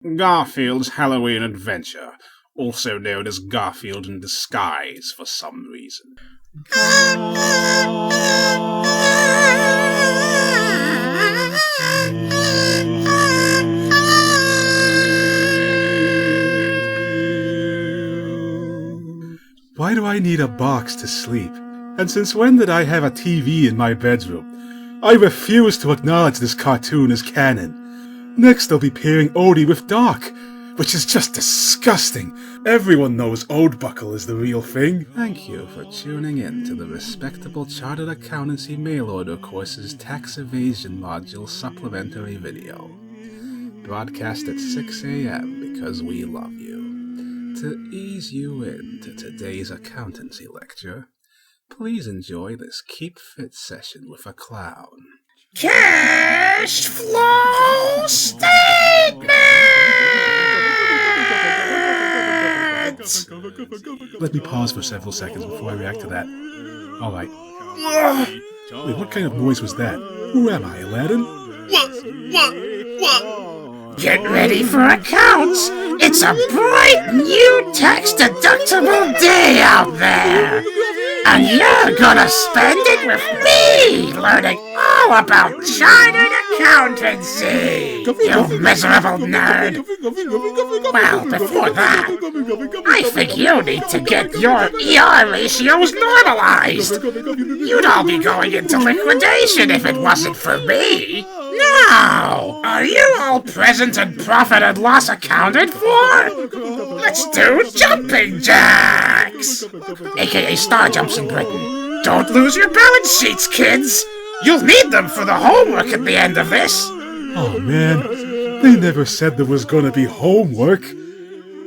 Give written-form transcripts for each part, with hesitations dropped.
Garfield's Halloween Adventure, also known as Garfield in Disguise for some reason. Why do I need a box to sleep? And since when did I have a TV in my bedroom? I refuse to acknowledge this cartoon as canon. Next I'll be pairing Odie with Doc, which is just disgusting. Everyone knows Odebuckle is the real thing. Thank you for tuning in to the Respectable Chartered Accountancy Mail Order Course's Tax Evasion Module Supplementary Video. Broadcast at 6 a.m. because we love you. To ease you into today's accountancy lecture, please enjoy this Keep Fit session with a clown. Cash flow statements! Let me pause for several seconds before I react to that. Alright. Wait, what kind of noise was that? Who am I, Aladdin? What? Get ready for accounts! It's a bright new tax-deductible day out there! And you're gonna spend it with me, learning all about chartered accountancy, you miserable nerd! Well, before that, I think you need to get your ER ratios normalized! You'd all be going into liquidation if it wasn't for me! Now, are you all present and profit and loss accounted for? Let's do jumping jacks! AKA star jumps in Britain. Don't lose your balance sheets, kids! You'll need them for the homework at the end of this! Oh man, they never said there was gonna be homework.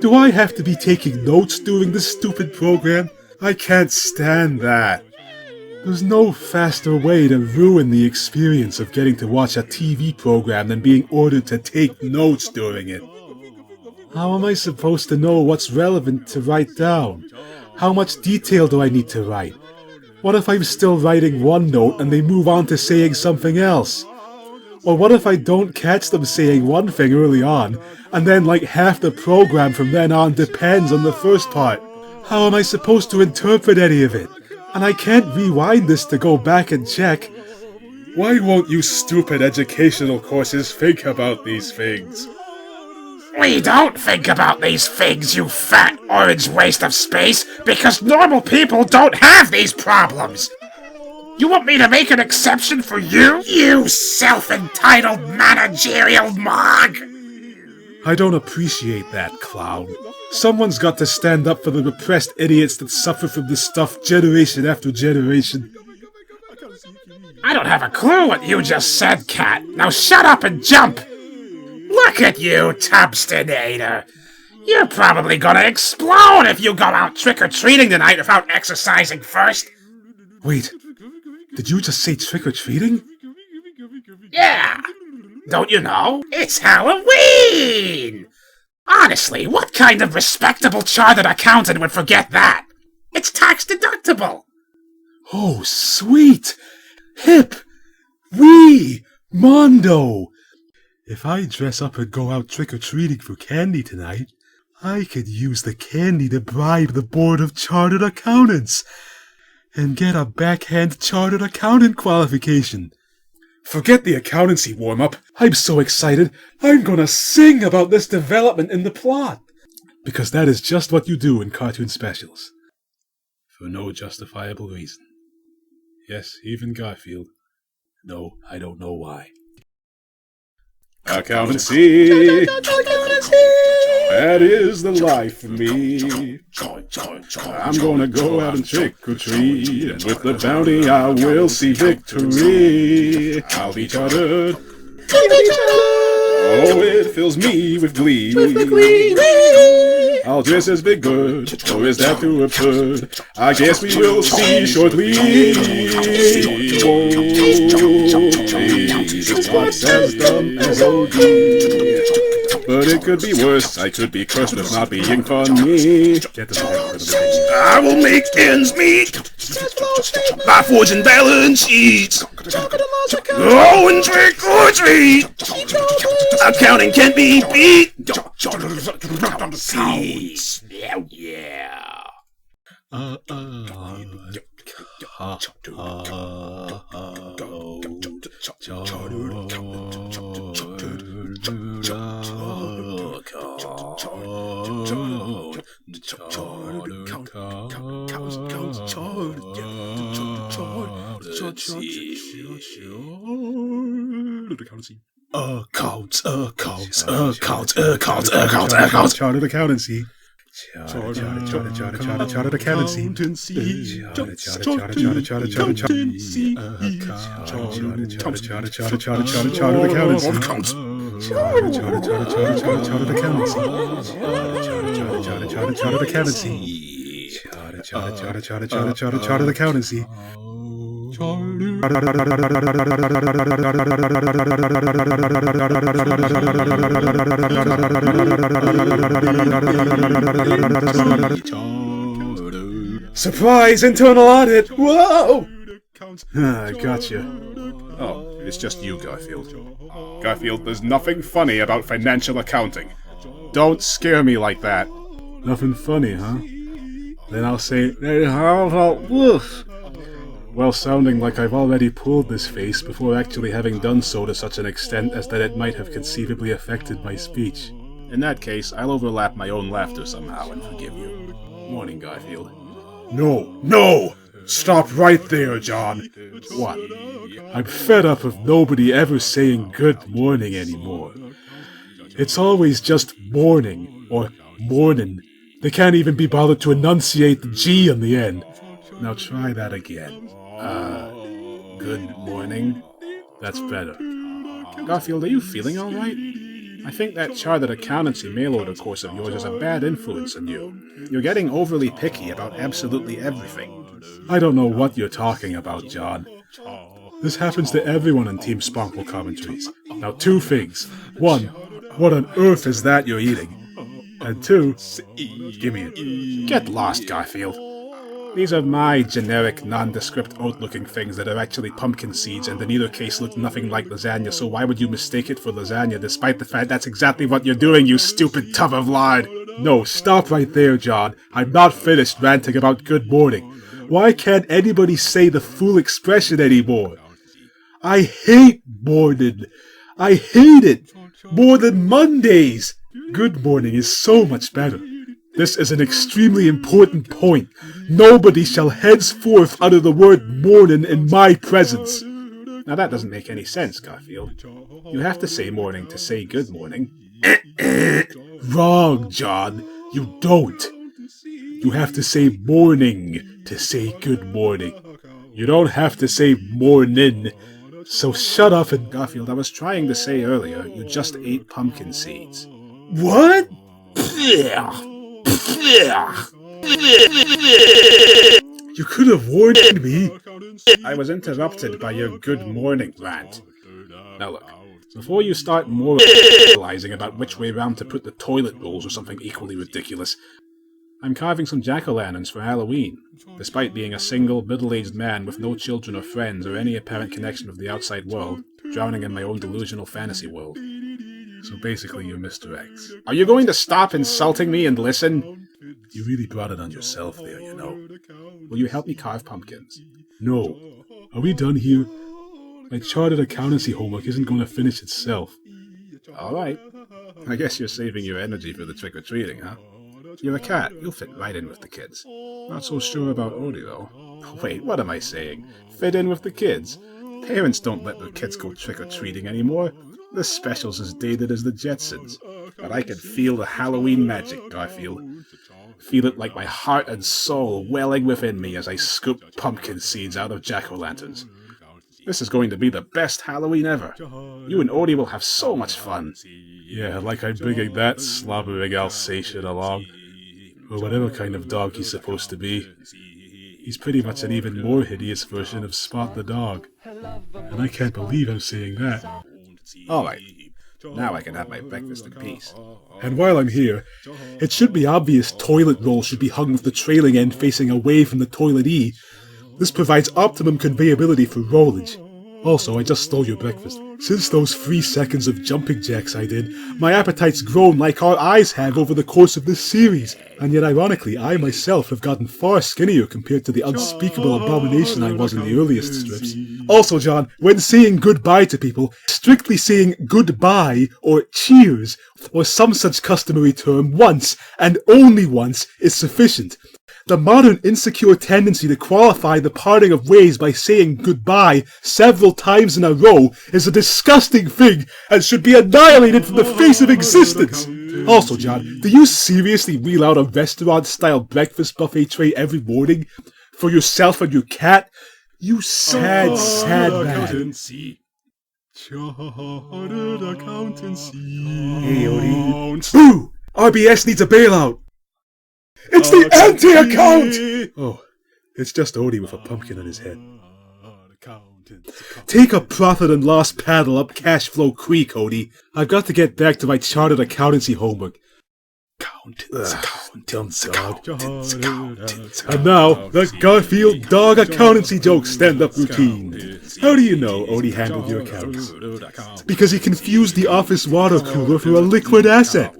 Do I have to be taking notes during this stupid program? I can't stand that. There's no faster way to ruin the experience of getting to watch a TV program than being ordered to take notes during it. How am I supposed to know what's relevant to write down? How much detail do I need to write? What if I'm still writing one note and they move on to saying something else? Or what if I don't catch them saying one thing early on, and then like half the program from then on depends on the first part? How am I supposed to interpret any of it? And I can't rewind this to go back and check. Why won't you stupid educational courses think about these things? We don't think about these things, you fat orange waste of space, because normal people don't have these problems! You want me to make an exception for you, you self-entitled managerial mog? I don't appreciate that, clown. Someone's got to stand up for the repressed idiots that suffer from this stuff generation after generation. I don't have a clue what you just said, Cat. Now shut up and jump! Look at you, Tubstonator. You're probably gonna explode if you go out trick-or-treating tonight without exercising first. Wait, did you just say trick-or-treating? Yeah! Don't you know? It's Halloween! Honestly, what kind of respectable chartered accountant would forget that? It's tax-deductible! Oh, sweet! Hip! Wee! Mondo! If I dress up and go out trick-or-treating for candy tonight, I could use the candy to bribe the Board of Chartered Accountants and get a backhand chartered accountant qualification. Forget the accountancy warm-up. I'm so excited, I'm gonna sing about this development in the plot. Because that is just what you do in cartoon specials. For no justifiable reason. Yes, even Garfield. No, I don't know why. Accountancy! That is the life for me. I'm gonna go out and trick-or-treat, and with the bounty I will see victory. I'll be chartered. Oh, it fills me with glee. I'll dress as Big Bird, or is that too absurd? I guess we will see shortly. It's not as dumb as OD, but it could be worse. I could be cursed with not being funny. I will make ends meet by forging balance sheets. Go and trick or treat. Accounting can't be beat. Accounts. Chartered Accountancy. Chartered Accountancy. Surprise! Internal audit! Whoa! I gotcha. Oh, it's just you, Garfield. Garfield, there's nothing funny about financial accounting. Don't scare me like that. Nothing funny, huh? Then I'll say, well, sounding like I've already pulled this face before actually having done so to such an extent as that it might have conceivably affected my speech. In that case, I'll overlap my own laughter somehow and forgive you. Morning, Garfield. No! Stop right there, John! What? I'm fed up of nobody ever saying good morning anymore. It's always just morning, or mornin'. They can't even be bothered to enunciate the G in the end. Now try that again. Good morning? That's better. Garfield, are you feeling alright? I think that chartered accountancy mail-order course of yours is a bad influence on you. You're getting overly picky about absolutely everything. I don't know what you're talking about, John. This happens to everyone in Team Sponkel commentaries. Now, two things. One, what on earth is that you're eating? And two, give me it. Get lost, Garfield. These are my generic, nondescript, oat-looking things that are actually pumpkin seeds and in either case look nothing like lasagna, so why would you mistake it for lasagna despite the fact that's exactly what you're doing, you stupid tub of lard? No, stop right there, John. I'm not finished ranting about good morning. Why can't anybody say the full expression anymore? I hate morning. I hate it. More than Mondays. Good morning is so much better. This is an extremely important point. Nobody shall henceforth utter the word morning in my presence. Now that doesn't make any sense, Garfield. You have to say morning to say good morning. Wrong, John. You don't. You have to say morning to say good morning. You don't have to say mornin'. So shut up and... Garfield, I was trying to say earlier, you just ate pumpkin seeds. What? You could have warned me. I was interrupted by your good morning rant. Now look, before you start moralizing about which way round to put the toilet rolls or something equally ridiculous, I'm carving some jack-o'-lanterns for Halloween, despite being a single, middle-aged man with no children or friends or any apparent connection with the outside world, drowning in my own delusional fantasy world. So basically you're Mr. X. Are you going to stop insulting me and listen? You really brought it on yourself there, you know. Will you help me carve pumpkins? No. Are we done here? My chartered accountancy homework isn't going to finish itself. Alright. I guess you're saving your energy for the trick-or-treating, huh? You're a cat. You'll fit right in with the kids. Not so sure about Odie, though. Wait, what am I saying? Fit in with the kids? Parents don't let their kids go trick-or-treating anymore. The special's as dated as the Jetsons. But I can feel the Halloween magic, Garfield. Feel it like my heart and soul welling within me as I scoop pumpkin seeds out of jack-o'-lanterns. This is going to be the best Halloween ever. You and Odie will have so much fun. Yeah, like I'm bringing that slobbering Alsatian along. Or whatever kind of dog he's supposed to be. He's pretty much an even more hideous version of Spot the dog. And I can't believe I'm saying that. Alright, now I can have my breakfast in peace. And while I'm here, it should be obvious toilet roll should be hung with the trailing end facing away from the toilet E. This provides optimum conveyability for rollage. Also, I just stole your breakfast. Since those 3 seconds of jumping jacks I did, my appetite's grown like our eyes have over the course of this series. And yet, ironically, I myself have gotten far skinnier compared to the unspeakable abomination I was in the earliest strips. Also, John, when saying goodbye to people, strictly saying goodbye or cheers or some such customary term once and only once is sufficient. The modern insecure tendency to qualify the parting of ways by saying goodbye several times in a row is a disgusting thing and should be annihilated from the face of existence. Also, John, do you seriously wheel out a restaurant-style breakfast buffet tray every morning for yourself and your cat? You sad, sad man. Accountancy. Chartered accountancy. Hey, Odie. Boo! RBS needs a bailout. It's the anti-account! Oh, it's just Odie with a pumpkin on his head. Take a profit and loss paddle up Cash Flow Creek, Odie. I've got to get back to my chartered accountancy homework. Accountants. And now, the Garfield Dog Accountancy Joke stand-up routine. How do you know Odie handled your accounts? Because he confused the office water cooler for a liquid asset.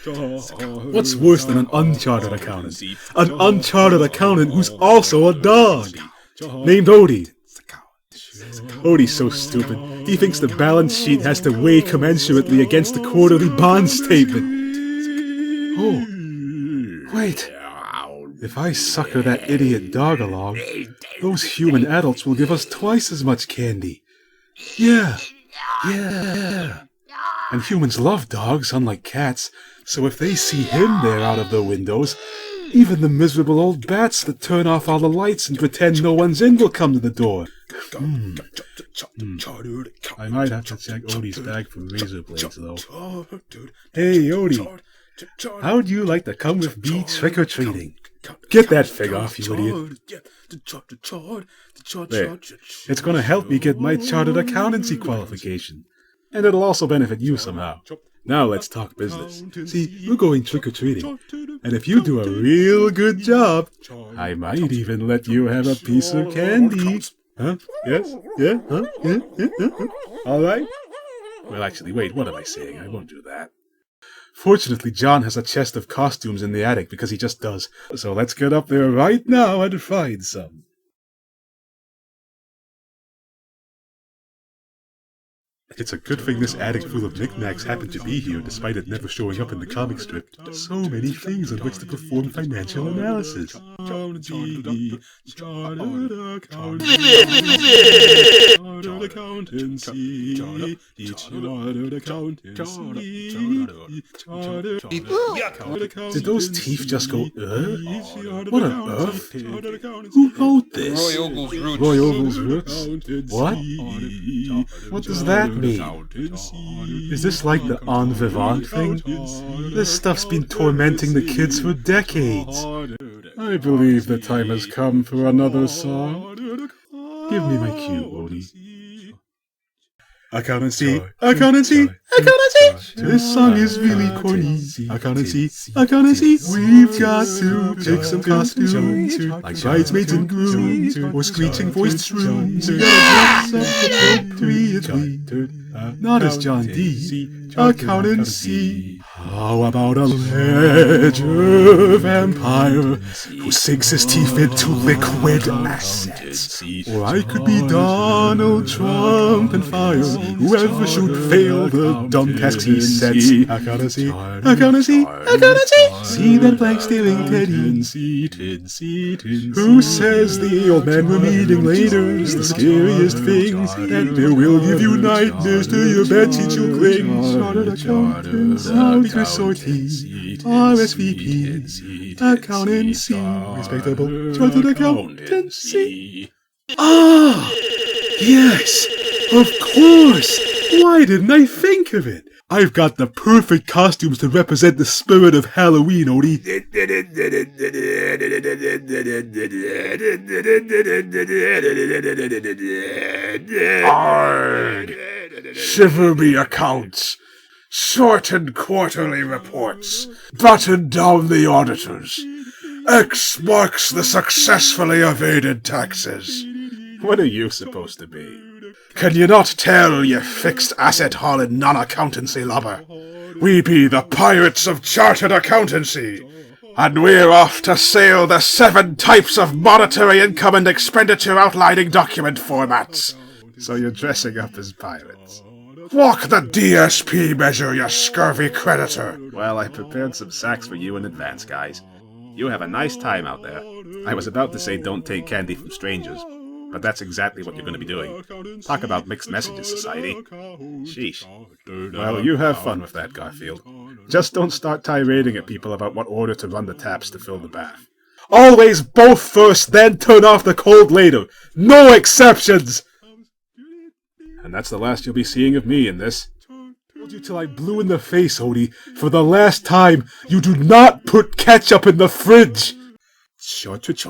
What's worse than an uncharted accountant? An uncharted accountant who's also a dog, named Odie. Odie's so stupid, he thinks the balance sheet has to weigh commensurately against the quarterly bond statement. Oh, wait. If I sucker that idiot dog along, those human adults will give us twice as much candy. Yeah. And humans love dogs, unlike cats, so if they see him there out of their windows, even the miserable old bats that turn off all the lights and pretend no one's in will come to the door. I might have to check Odie's bag for razor blades, though. Hey, Odie, how'd you like to come with me trick-or-treating? Get that fig off, you idiot. There. It's going to help me get my chartered accountancy qualification. And it'll also benefit you somehow. Now let's talk business. See, we're going trick-or-treating. And if you do a real good job, I might even let you have a piece of candy. Huh? Yes? Yeah? Huh? Yeah? All right? Well, actually, wait, what am I saying? I won't do that. Fortunately, John has a chest of costumes in the attic because he just does. So let's get up there right now and find some. It's a good thing this attic full of knickknacks happened to be here despite it never showing up in the comic strip. So many things on which to perform financial analysis. Did those teeth just go, What on earth? Who wrote this? Roy Ogle's Roots? What? What does that mean? Is this like the en vivant thing? This stuff's been tormenting the kids for decades. I believe the time has come for another song. Give me my cue, Odie. Accountancy. This song is really corny. Accountancy. We've got to pick some costumes, like bridesmaids and grooms, or screeching-voiced shrooms. Appropriately. Not as John D. Accountancy. How about a ledger vampire who sinks his teeth into liquid assets? Or I could be Donald Trump and fire whoever should fail the dumb tasks he sets. Accountancy. See that blank staring Teddy. Who says the old man we're meeting later's the scariest things, and it will give you nightmares to your bedsheet you'll cling. Chartered accountants, auditor sorties, RSVP, accountancy, respectable chartered accountancy. Ah, yes, of course. Why didn't I think of it? I've got the perfect costumes to represent the spirit of Halloween, Odie. Arg! Shiver me accounts. Shorten quarterly reports. Button down the auditors. X marks the successfully evaded taxes. What are you supposed to be? Can you not tell, you fixed asset hauling non-accountancy lubber? We be the pirates of chartered accountancy, and we're off to sail the 7 types of monetary income and expenditure outlining document formats. So you're dressing up as pirates. Walk the DSP measure, you scurvy creditor. Well, I prepared some sacks for you in advance, guys. You have a nice time out there. I was about to say don't take candy from strangers, but that's exactly what you're going to be doing. Talk about mixed messages, society. Sheesh. Well, you have fun with that, Garfield. Just don't start tirading at people about what order to run the taps to fill the bath. Always both first, then turn off the cold later. No exceptions! And that's the last you'll be seeing of me in this. I told you till I blew in the face, Odie. For the last time, you do not put ketchup in the fridge! Accountancy,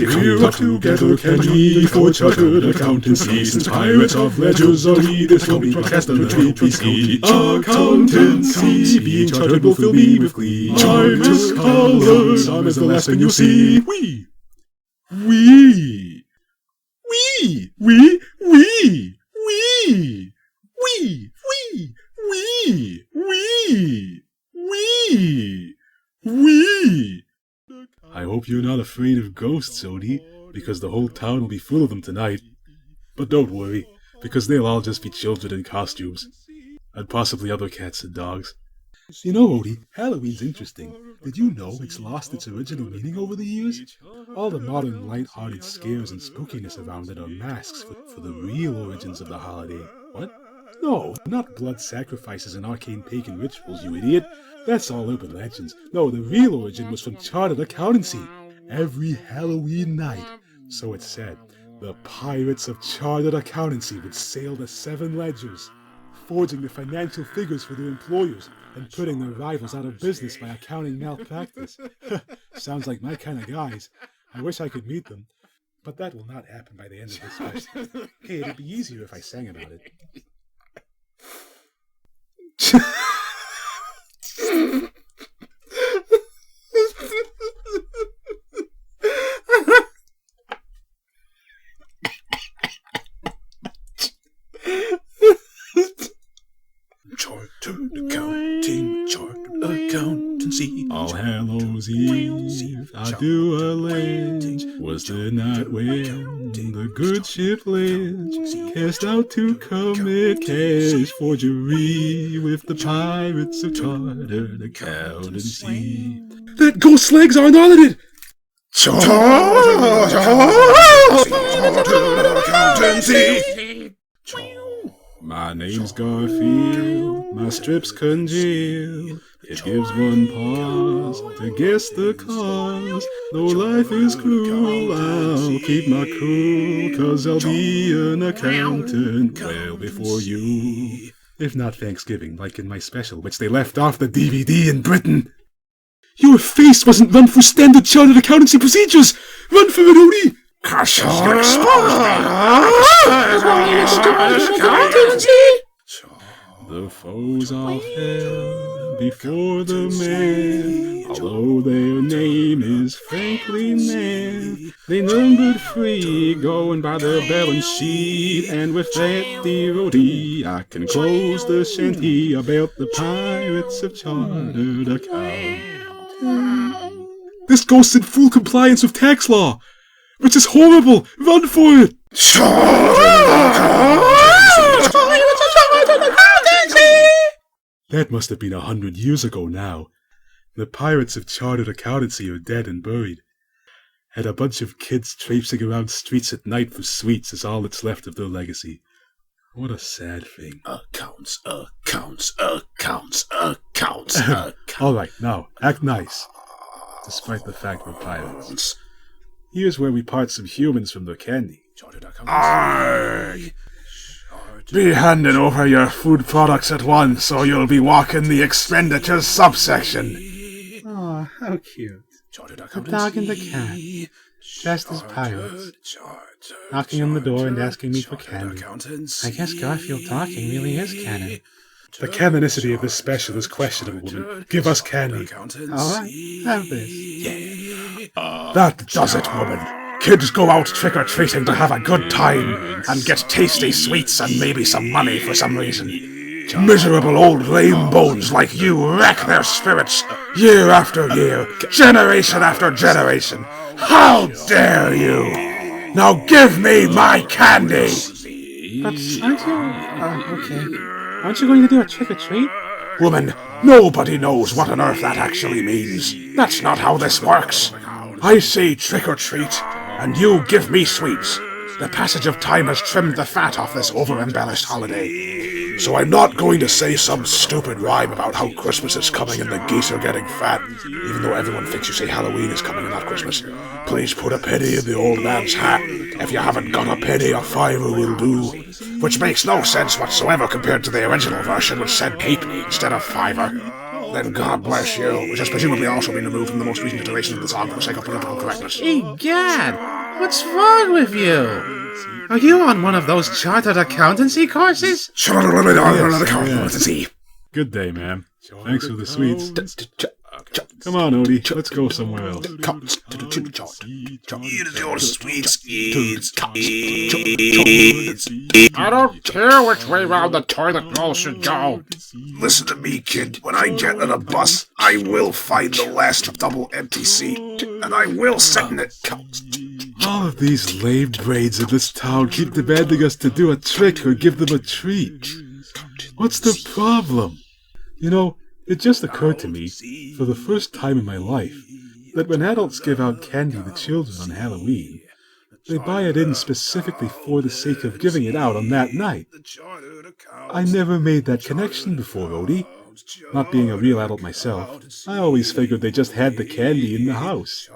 we work together, can we, for chartered accountancy, since pirates of ledgers are we, this will be podcast on the VPC. Accountancy, being chartered will fill me with glee. China's colors, some is the last thing you'll see. We. I hope you're not afraid of ghosts, Odie, because the whole town will be full of them tonight. But don't worry, because they'll all just be children in costumes. And possibly other cats and dogs. You know, Odie, Halloween's interesting. Did you know it's lost its original meaning over the years? All the modern light-hearted scares and spookiness around it are masks for the real origins of the holiday. What? No, not blood sacrifices and arcane pagan rituals, you idiot. That's all urban legends. No, the real origin was from chartered accountancy. Every Halloween night, so it's said, the pirates of chartered accountancy would sail the 7 ledgers, forging the financial figures for their employers and putting their rivals out of business by accounting malpractice. Sounds like my kind of guys. I wish I could meet them. But that will not happen by the end of this special. Hey, it'd be easier if I sang about it. Chartered accounting, chartered accountancy. All Hallows Eve, I do allege, was the night when the good ship Ledge cast out to commit cash forgery with the pirates of chartered accountancy. That ghost's legs aren't audited! Chartered accountancy. My name's Garfield, my strips congeal. It gives one pause to guess the cause. Though life is cruel, I'll keep my cool, 'cause I'll be an accountant well before you. If not Thanksgiving, like in my special, which they left off the DVD in Britain. Your face wasn't run through standard chartered accountancy procedures! Run for it, Odie! The foes all fell before the man, although their name is frankly man. They numbered 3, going by the balance sheet, and with that, dear Odie, I can close the shanty about the pirates of chartered account. This ghost's in full compliance with tax law, which is horrible. Run for it! That must have been 100 years ago now. The pirates of chartered accountancy are dead and buried. And a bunch of kids traipsing around streets at night for sweets is all that's left of their legacy. What a sad thing. Accounts. All right, now, act nice. Despite the fact we're pirates. Here's where we part some humans from their candy. Aye. Be handing over your food products at once, or you'll be walking the expenditures subsection. Aw, how cute. The dog and the cat, dressed as pirates, knocking on the door and asking me for candy. I guess Garfield talking really is canon. The canonicity of this special is questionable, woman. Give us candy. Alright, have this. That does it, woman. Kids go out trick-or-treating to have a good time and get tasty sweets and maybe some money for some reason. Miserable old lame bones like you wreck their spirits year after year, generation after generation. How dare you! Now give me my candy! But aren't you... okay. Aren't you going to do a trick-or-treat? Woman, nobody knows what on earth that actually means. That's not how this works. I say trick-or-treat, and you give me sweets. The passage of time has trimmed the fat off this over-embellished holiday. So I'm not going to say some stupid rhyme about how Christmas is coming and the geese are getting fat, even though everyone thinks you say Halloween is coming and not Christmas. Please put a penny in the old man's hat. If you haven't got a penny, a fiver will do. Which makes no sense whatsoever compared to the original version, which said halfpenny instead of fiver. Then God bless you, which has presumably also been removed from the most recent iteration of the song for the sake of political correctness. Egad! What's wrong with you? Are you on one of those chartered accountancy courses? Accountancy. Good day, ma'am. Thanks for the sweets. Come on, Odie. Let's go somewhere else. I don't care which way round the toilet bowl should go. Listen to me, kid. When I get on a bus, I will find the last double empty seat, and I will sit in it. All of these lame braids in this town keep demanding us to do a trick or give them a treat. What's the problem? You know, it just occurred to me, for the first time in my life, that when adults give out candy to children on Halloween, they buy it in specifically for the sake of giving it out on that night. I never made that connection before, Odie. Not being a real adult myself, I always figured they just had the candy in the house.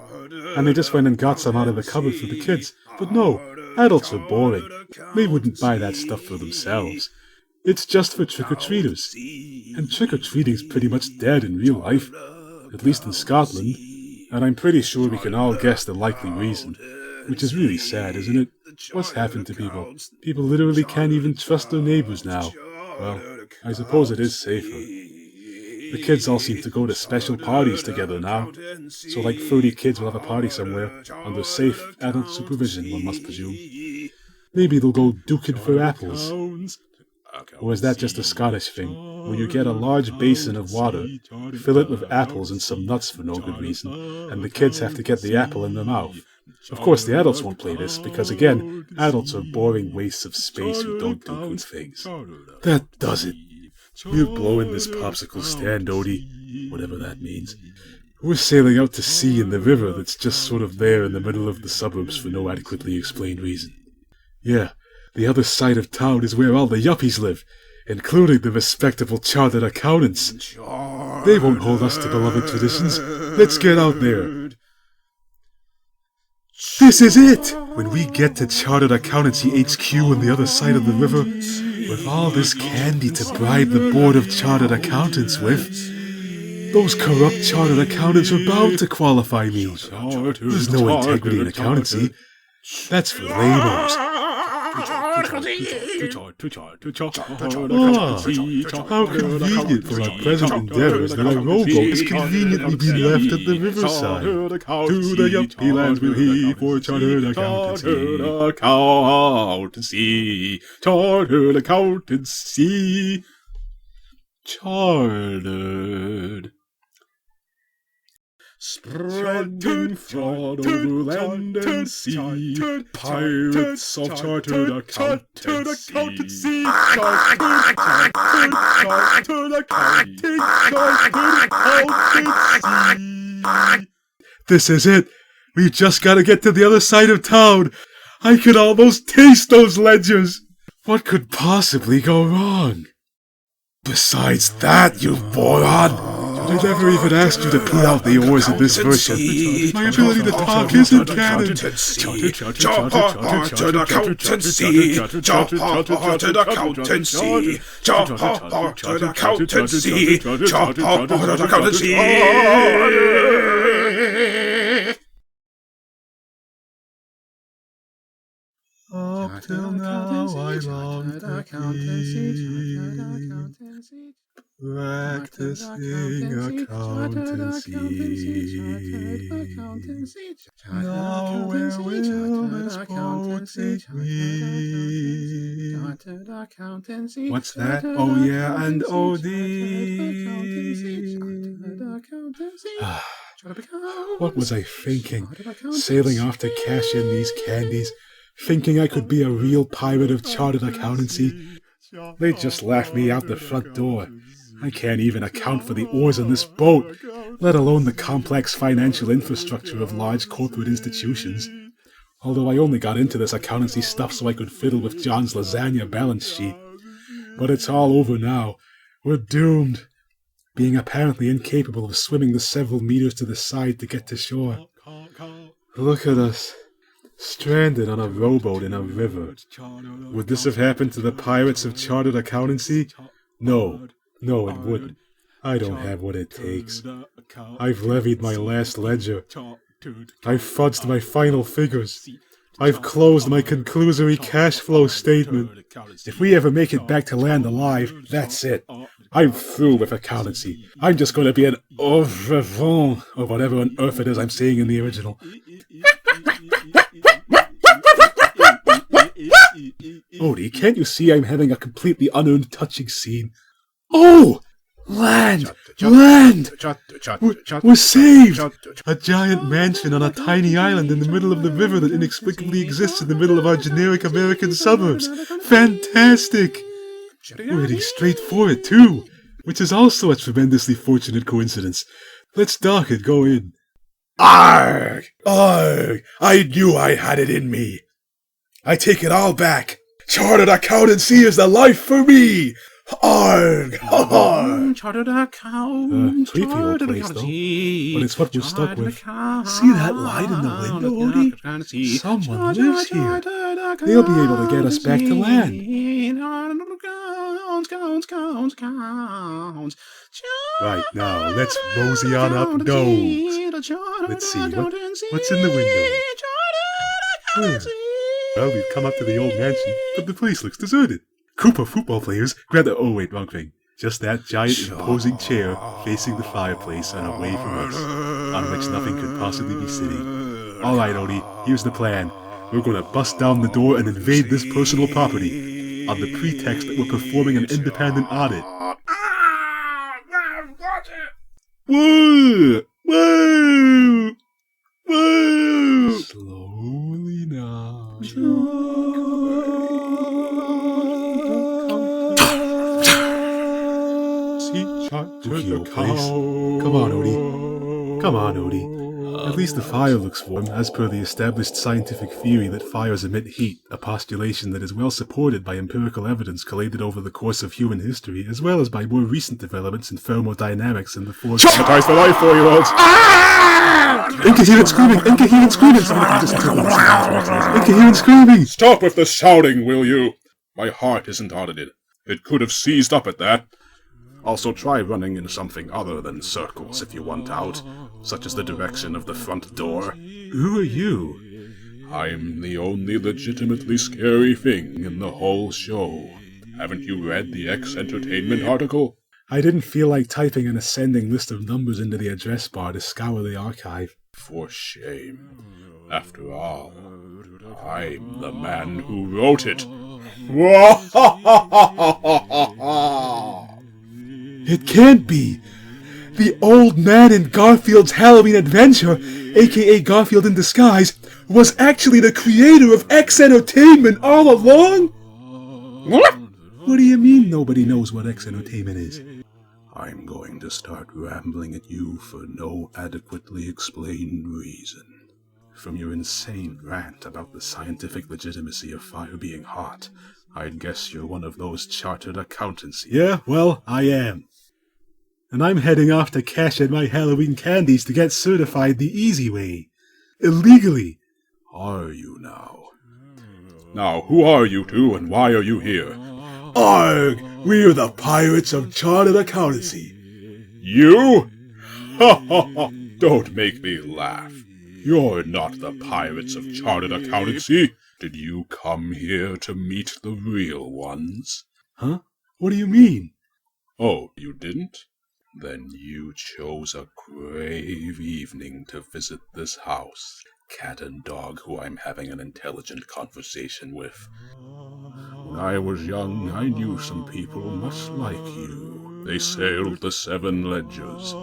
And they just went and got some out of the cupboard for the kids. But no, adults are boring. They wouldn't buy that stuff for themselves. It's just for trick-or-treaters. And trick-or-treating's pretty much dead in real life, at least in Scotland, and I'm pretty sure we can all guess the likely reason, which is really sad, isn't it? What's happened to people? People literally can't even trust their neighbors now. Well, I suppose it is safer. The kids all seem to go to special parties together now, so like 30 kids will have a party somewhere, under safe adult supervision, one must presume. Maybe they'll go duking for apples. Or is that just a Scottish thing, where you get a large basin of water, fill it with apples and some nuts for no good reason, and the kids have to get the apple in their mouth? Of course, the adults won't play this, because again, adults are boring wastes of space who don't do good things. That does it. We're blowing this popsicle stand, Odie, whatever that means. We're sailing out to sea in the river that's just sort of there in the middle of the suburbs for no adequately explained reason. Yeah. The other side of town is where all the yuppies live, including the respectable chartered accountants. They won't hold us to beloved traditions. Let's get out there. This is it! When we get to Chartered Accountancy HQ on the other side of the river, with all this candy to bribe the Board of Chartered Accountants with, those corrupt chartered accountants are bound to qualify me. There's no integrity in accountancy. That's for lamos. How convenient for our present endeavours that our rowboat is conveniently being left at the riverside. To the yuppie lands we'll heave for chartered accountancy. Chartered accountancy. Chartered. Spreading fraud over land and sea, pirates of chartered accountancy. This is it. We just gotta get to the other side of town. I could almost taste those ledgers. What could possibly go wrong? Besides that, you moron! I never even asked you to put out the oars in this version. My ability to talk isn't canon. Chartered accountancy. Chartered accountancy. Chartered accountancy. Chartered accountancy. Up till now I long to be. Practicing accountancy. Now where will this boat take me? What's that? Oh yeah, and OD. What was I thinking? Sailing off to cash in these candies, thinking I could be a real pirate of chartered accountancy. They just laughed me out the front door. I can't even account for the oars in this boat, let alone the complex financial infrastructure of large corporate institutions. Although I only got into this accountancy stuff so I could fiddle with John's lasagna balance sheet. But it's all over now. We're doomed. Being apparently incapable of swimming the several meters to the side to get to shore. Look at us. Stranded on a rowboat in a river. Would this have happened to the pirates of chartered accountancy? No, it wouldn't. I don't have what it takes. I've levied my last ledger. I've fudged my final figures. I've closed my conclusory cash flow statement. If we ever make it back to land alive, that's it. I'm through with accountancy. I'm just going to be an au revoir, or whatever on earth it is I'm saying in the original. Odie, can't you see I'm having a completely unearned touching scene? Oh! Land! Land! We're saved! A giant mansion on a tiny island in the middle of the river that inexplicably exists in the middle of our generic American suburbs. Fantastic! We're heading straight for it, too, which is also a tremendously fortunate coincidence. Let's dock and go in. Arg! Arg! I knew I had it in me. I take it all back. Chartered accountancy is the life for me. Arg! Arg! Chartered account. Creepy old place, though. But it's what we're stuck with. See that light in the window, Odie? Someone lives here. They'll be able to get us back to land. Right, now, let's mosey on up nose. Let's see, what's in the window? Well, we've come up to the old mansion, but the place looks deserted. Group of football players grab the... Oh, wait, wrong thing. Just that giant imposing chair facing the fireplace and away from us, on which nothing could possibly be sitting. Alright, Odie, here's the plan. We're gonna bust down the door and invade this personal property, on the pretext that we're performing an independent audit. Whoa! Whoa! Whoa! Slowly now. Spooky old place. Come on, Odie. Come on, Odie. At least the fire looks warm, as per the established scientific theory that fires emit heat, a postulation that is well supported by empirical evidence collated over the course of human history, as well as by more recent developments in thermodynamics and the force... Traumatize for life, 4-year-olds! Incoherent screaming! Incoherent screaming! Incoherent screaming! Stop with the shouting, will you? My heart isn't audited. It could have seized up at that. Also, try running in something other than circles if you want out, such as the direction of the front door. Who are you? I'm the only legitimately scary thing in the whole show. Haven't you read the X Entertainment article? I didn't feel like typing an ascending list of numbers into the address bar to scour the archive. For shame. After all, I'm the man who wrote it. It can't be! The old man in Garfield's Halloween Adventure, aka Garfield in Disguise, was actually the creator of X Entertainment all along? What do you mean nobody knows what X Entertainment is? I'm going to start rambling at you for no adequately explained reason. From your insane rant about the scientific legitimacy of fire being hot, I'd guess you're one of those chartered accountancy. Yeah, well, I am. And I'm heading off to cash in my Halloween candies to get certified the easy way. Illegally. Are you now? Now, who are you two and why are you here? Arg! We're the pirates of chartered accountancy. You? Ha ha ha! Don't make me laugh. You're not the pirates of chartered accountancy. Did you come here to meet the real ones? Huh? What do you mean? Oh, you didn't? Then you chose a grave evening to visit this house, cat and dog who I'm having an intelligent conversation with. When I was young, I knew some people much like you. They sailed the 7 ledgers,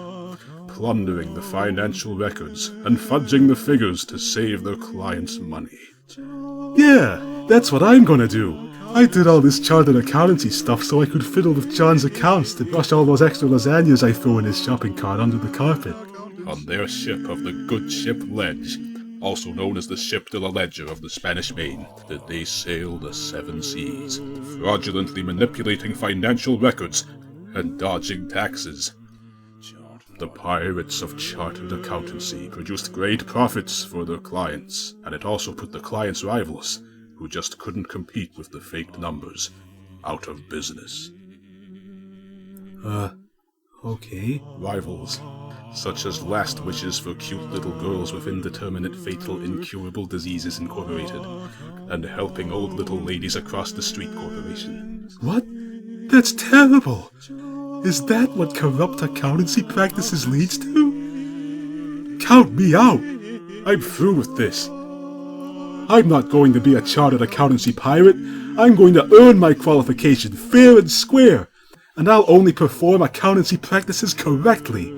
plundering the financial records and fudging the figures to save their clients' money. Yeah, that's what I'm gonna do. I did all this chartered accountancy stuff so I could fiddle with John's accounts to brush all those extra lasagnas I throw in his shopping cart under the carpet. On their ship of the good ship Ledge, also known as the Ship de la Ledger of the Spanish Main, did they sail the 7 seas, fraudulently manipulating financial records and dodging taxes. The pirates of chartered accountancy produced great profits for their clients, and it also put the clients' rivals, who just couldn't compete with the faked numbers, out of business. Okay. Rivals, such as Last Wishes for Cute Little Girls with Indeterminate Fatal Incurable Diseases Incorporated, and Helping Old Little Ladies Across the Street Corporation. What? That's terrible! Is that what corrupt accountancy practices leads to? Count me out! I'm through with this. I'm not going to be a chartered accountancy pirate. I'm going to earn my qualification fair and square. And I'll only perform accountancy practices correctly.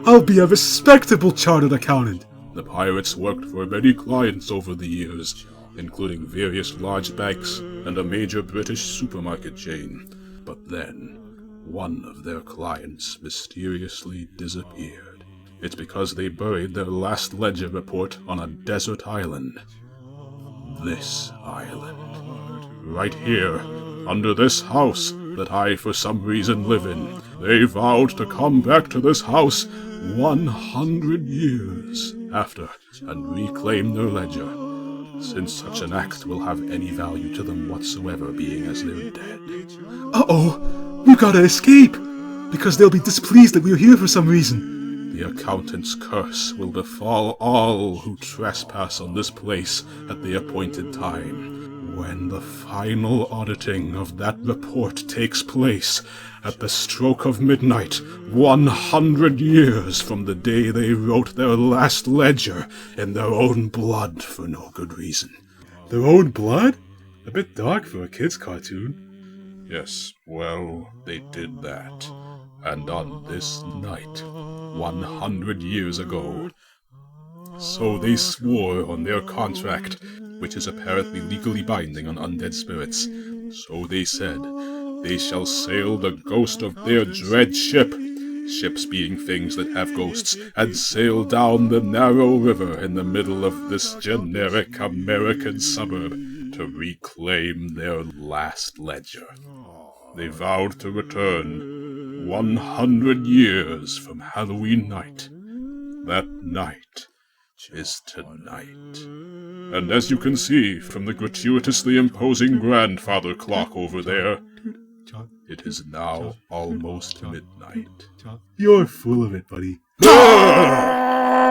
I'll be a respectable chartered accountant. The pirates worked for many clients over the years, including various large banks and a major British supermarket chain. But then, one of their clients mysteriously disappeared. It's because they buried their last ledger report on a desert island. This island. Right here, under this house that I for some reason live in. They vowed to come back to this house 100 years after and reclaim their ledger, since such an act will have any value to them whatsoever, being as they're dead. Uh-oh! We've gotta escape! Because they'll be displeased that we're here for some reason. The accountant's curse will befall all who trespass on this place at the appointed time. When the final auditing of that report takes place at the stroke of midnight, 100 years from the day they wrote their last ledger in their own blood for no good reason. Their own blood? A bit dark for a kid's cartoon. Yes, well, they did that. And on this night, 100 years ago. So they swore on their contract, which is apparently legally binding on undead spirits. So they said, they shall sail the ghost of their dread ship, ships being things that have ghosts, and sail down the narrow river in the middle of this generic American suburb to reclaim their last ledger. They vowed to return 100 years from Halloween night. That night is tonight. And as you can see from the gratuitously imposing grandfather clock over there, it is now almost midnight. You're full of it, buddy.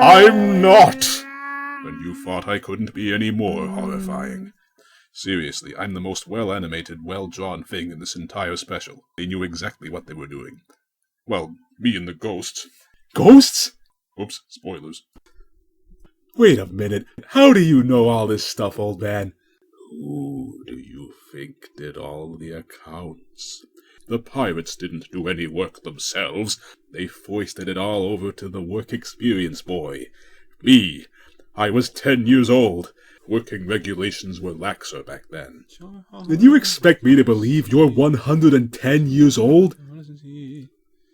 I'm not! And you thought I couldn't be any more horrifying. Seriously, I'm the most well-animated, well-drawn thing in this entire special. They knew exactly what they were doing. Well, me and the ghosts. Ghosts? Oops, spoilers. Wait a minute. How do you know all this stuff, old man? Who do you think did all the accounts? The pirates didn't do any work themselves. They foisted it all over to the work experience boy. Me. I was 10 years old. Working regulations were laxer back then. Did you expect me to believe you're 110 years old?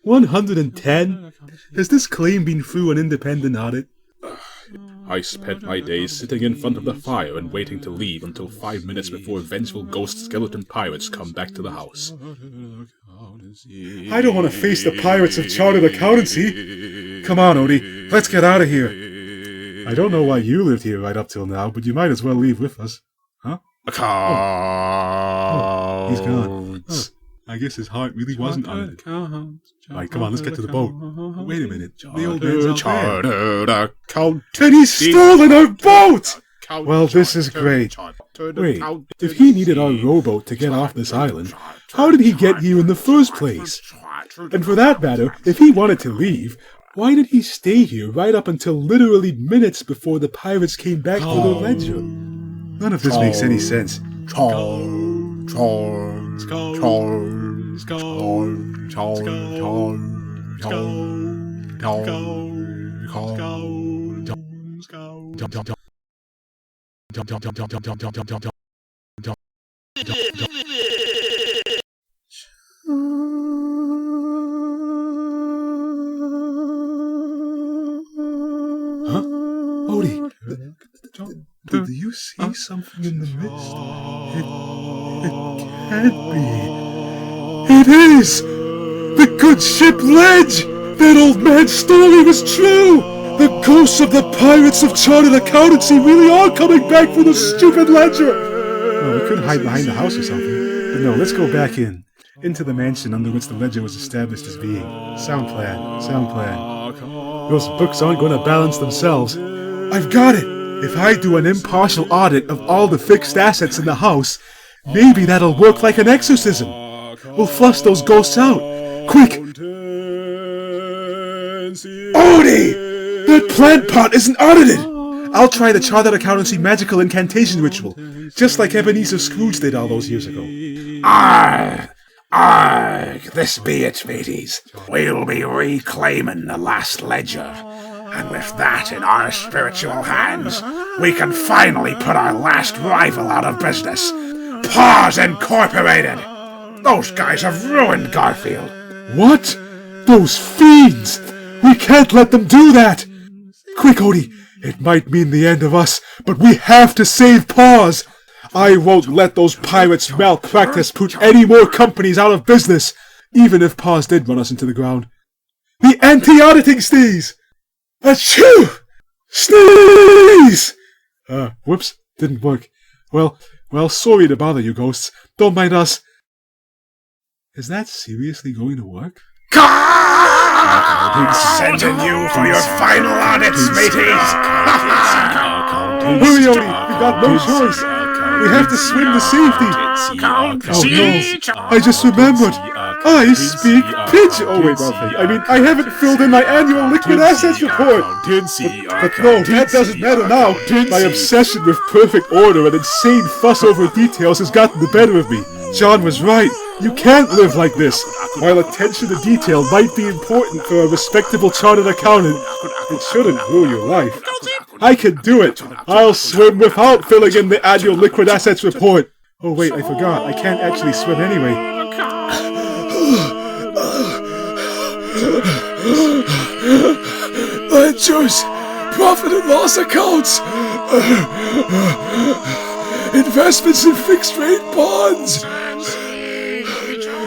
110? Has this claim been through an independent audit? I spent my days sitting in front of the fire and waiting to leave until 5 minutes before vengeful ghost skeleton pirates come back to the house. I don't want to face the pirates of chartered accountancy. Come on, Odie, let's get out of here. I don't know why you lived here right up till now, but you might as well leave with us. Huh? Accounts. He's gone. Oh, I guess his heart really wasn't on it. Right, come on, let's get to the boat. Wait a minute. The old man's out Chartered account. And he's stolen our boat! Well, this is great. Wait, if he needed our rowboat to get off this island, how did he get here in the first place? And for that matter, if he wanted to leave, why did he stay here right up until literally minutes before the pirates came back for their ledger? None of this makes any sense. Huh? Odie, do you see something in the mist? It can't be. It is! The good ship Ledge! That old man's story was true! The ghosts of the pirates of Chartered Accountancy really are coming back for the stupid ledger! Well, we could hide behind the house or something. But no, let's go back in. Into the mansion under which the ledger was established as being. Sound plan. Sound plan. Those books aren't going to balance themselves. I've got it! If I do an impartial audit of all the fixed assets in the house, maybe that'll work like an exorcism. We'll flush those ghosts out. Quick! Odie! That plant pot isn't audited! I'll try the Chartered Accountancy magical incantation ritual, just like Ebenezer Scrooge did all those years ago. Arg, this be it, mateys. We'll be reclaiming the last ledger. And with that in our spiritual hands, we can finally put our last rival out of business. Paws Incorporated! Those guys have ruined Garfield. What? Those fiends! We can't let them do that! Quick, Odie! It might mean the end of us, but we have to save Paws! I won't let those pirates' malpractice put any more companies out of business, even if Paws did run us into the ground. The anti-auditing sneeze! Achoo! Sneeze! Whoops, didn't work. Well, sorry to bother you, ghosts. Don't mind us. Is that seriously going to work? Sending you for your final audits, mateys! Hurry, Odie! We've got no choice! We have to swim to safety! Oh no! I just remembered! I speak pigeon! Oh wait, I haven't filled in my annual liquid assets report! But no, that doesn't matter now! My obsession with perfect order and insane fuss over details has gotten the better of me. John was right. You can't live like this. While attention to detail might be important for a respectable chartered accountant, it shouldn't rule your life. I can do it. I'll swim without filling in the annual liquid assets report. Oh wait, I forgot. I can't actually swim anyway. Ledgers, profit and loss accounts, investments in fixed-rate bonds.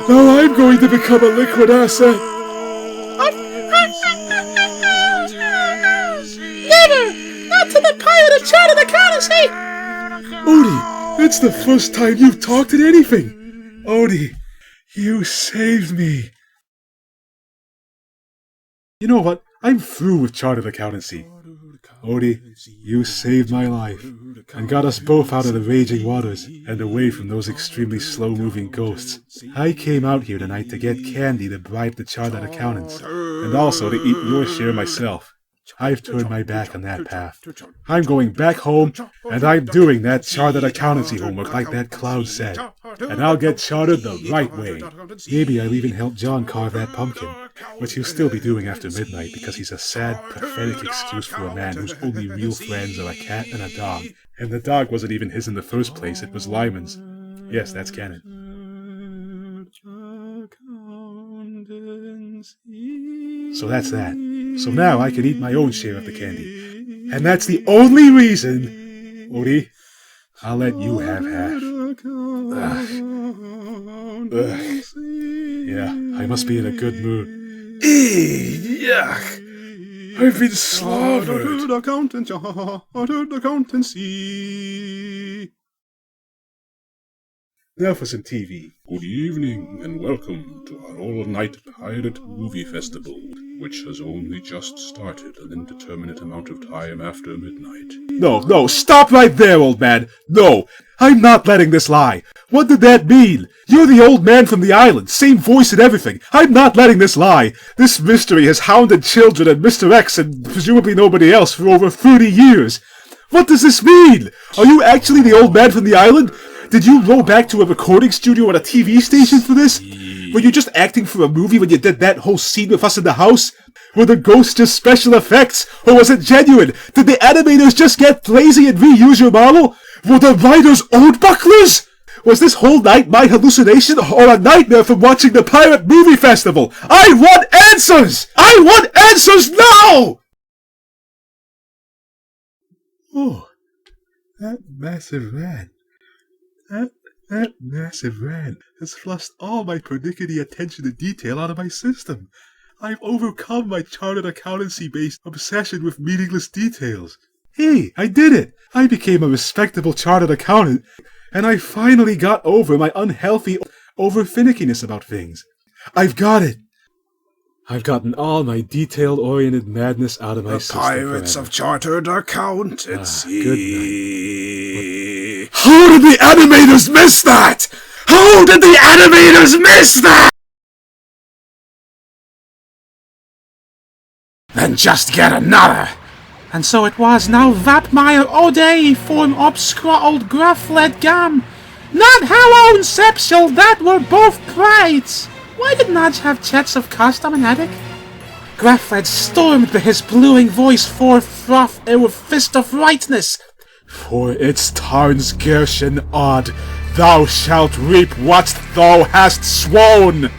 Now I'm going to become a liquid asset. Never! Not to the pirate of Chartered Accountancy! Odie, it's the first time you've talked at anything. Odie, you saved me. You know what? I'm through with Chartered Accountancy. Odie, you saved my life, and got us both out of the raging waters, and away from those extremely slow-moving ghosts. I came out here tonight to get candy to bribe the Chartered Accountants, and also to eat your share myself. I've turned my back on that path. I'm going back home, and I'm doing that Chartered Accountancy homework like that cloud said. And I'll get chartered the right way. Maybe I'll even help John carve that pumpkin, which he'll still be doing after midnight because he's a sad, pathetic excuse for a man whose only real friends are a cat and a dog. And the dog wasn't even his in the first place, it was Lyman's. Yes, that's canon. So that's that. So now I can eat my own share of the candy. And that's the only reason, Odie, I'll let you have half. Ugh. Yeah, I must be in a good mood. Yuck! I've been slaughtered. Accountancy. Now for some TV. Good evening, and welcome to our all-night pirate movie festival. which has only just started an indeterminate amount of time after midnight. No, stop right there, old man! No! I'm not letting this lie! What did that mean? You're the old man from the island, same voice and everything! I'm not letting this lie! This mystery has hounded children and Mr. X and presumably nobody else for over 30 years! What does this mean? Are you actually the old man from the island? Did you go back to a recording studio at a TV station for this? Were you just acting for a movie when you did that whole scene with us in the house? Were the ghosts just special effects? Or was it genuine? Did the animators just get lazy and reuse your model? Were the writers old bucklers? Was this whole night my hallucination or a nightmare from watching the Pirate Movie Festival? I want answers! I want answers now! Oh, that massive rat. That massive rat has flushed all my pernickety attention to detail out of my system. I've overcome my chartered accountancy-based obsession with meaningless details. Hey, I did it! I became a respectable chartered accountant, and I finally got over my unhealthy over-finickiness about things. I've got it! I've gotten all my detail-oriented madness out of my system. The Pirates of Chartered Accountancy. Good night. How did the animators miss that? How did the animators miss that? Then just get another. And so it was now Vapmire O'Day form obscure old Gruffled Gam. Not how own Sepsel that were both prides. Why did Nudge have jets of custom and attic? Gruffled stormed with his bluing voice forth froth with fist of rightness. For its tarns Gershon odd, thou shalt reap what thou hast sworn!